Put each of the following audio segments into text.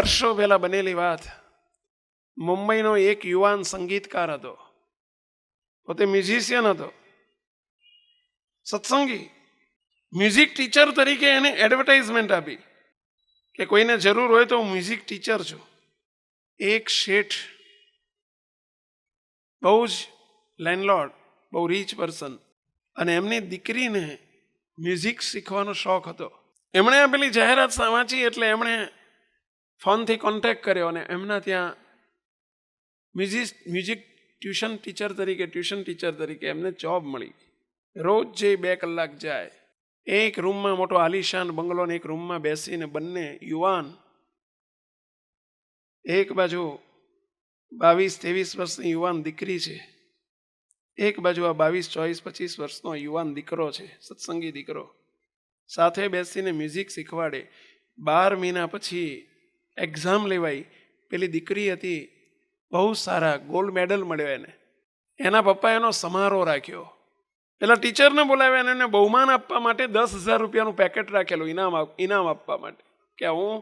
વર્ષો પહેલા બનેલી વાત. મુંબઈનો એક યુવાન સંગીતકાર હતો, પોતે મ્યુઝિશિયન હતો, સત્સંગી. મ્યુઝિક ટીચર તરીકે એને એડવર્ટાઇઝમેન્ટ આપી કે કોઈને જરૂર હોય તો હું મ્યુઝિક ટીચર છું. એક શેઠ, બહુ જ લેન્ડલોર્ડ, બહુ રીચ પર્સન, અને એમની દીકરીને મ્યુઝિક શીખવાનો શોખ હતો. એમણે આ પેલી જાહેરાત વાંચી એટલે એમણે ફોનથી કોન્ટેક્ટ કર્યો અને એમના ત્યાં મ્યુઝિક ટ્યુશન ટીચર તરીકે એમને જોબ મળી. રોજ જે 2 કલાક જાય, એક રૂમમાં મોટો આલિશાન બંગલો ને એક રૂમમાં બેસીને બંને યુવાન, એક બાજુ 22-23 વર્ષની યુવાન દીકરી છે, એક બાજુ આ 22-24-25 વર્ષનો યુવાન દીકરો છે, સત્સંગી દીકરો, સાથે બેસીને મ્યુઝિક શીખવાડે. 12 મહિના પછી એક્ઝામ લેવાઈ. પેલી દીકરી હતી, બહુ સારા ગોલ્ડ મેડલ મળ્યો એને. એના પપ્પાએ એનો સમારોહ રાખ્યો. પેલા ટીચરને બોલાવ્યા અને એને બહુમાન આપવા માટે 10,000 રૂપિયાનું પેકેટ રાખેલું ઇનામ આપવા માટે, કે હું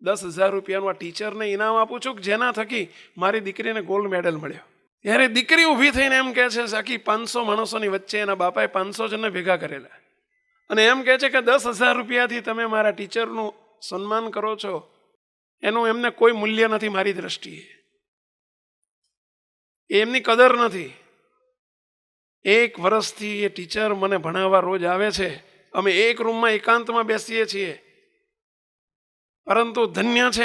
10,000 રૂપિયાનું આ ટીચરને ઇનામ આપું છું જેના થકી મારી દીકરીને ગોલ્ડ મેડલ મળ્યો. ત્યારે દીકરી ઊભી થઈને એમ કહે છે, આખી 500 માણસોની વચ્ચે એના બાપાએ 500 જણને ભેગા કરેલા, અને એમ કહે છે કે 10,000 રૂપિયાથી તમે મારા ટીચરનું સન્માન કરો છો, એનું એમને કોઈ મૂલ્ય નથી મારી દ્રષ્ટિએ, એમની કદર નથી. 1 વર્ષથી એ ટીચર મને ભણાવવા રોજ આવે છે, અમે એક રૂમમાં એકાંતમાં બેસીએ છીએ, પરંતુ ધન્ય છે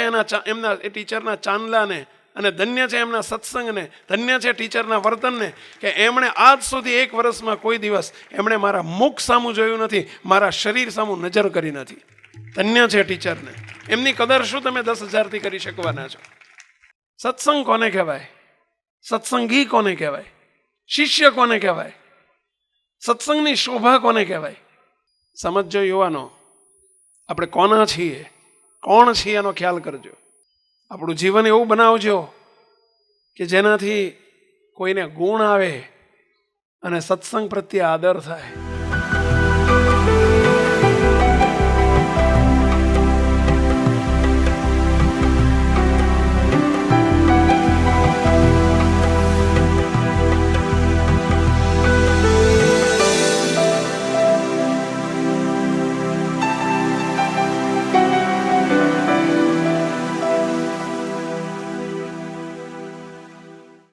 એમના એ ટીચરના ચાંદલાને, અને ધન્ય છે એમના સત્સંગને, ધન્ય છે ટીચરના વર્તનને, કે એમણે આજ સુધી 1 વર્ષમાં કોઈ દિવસ એમણે મારા મુખ સામું જોયું નથી, મારા શરીર સામું નજર કરી નથી. ધન્ય છે ટીચરને. એમની કદર શું તમે 10,000થી કરી શકવાના છો? સત્સંગ કોને કહેવાય? સત્સંગી કોને કહેવાય? શિષ્ય કોને કહેવાય? સત્સંગની શોભા કોને કહેવાય? સમજો યુવાનો, આપણે કોના છીએ, કોણ છીએ એનો ખ્યાલ કરજો. આપણું જીવન એવું બનાવજો કે જેનાથી કોઈને ગુણ આવે અને સત્સંગ પ્રત્યે આદર થાય.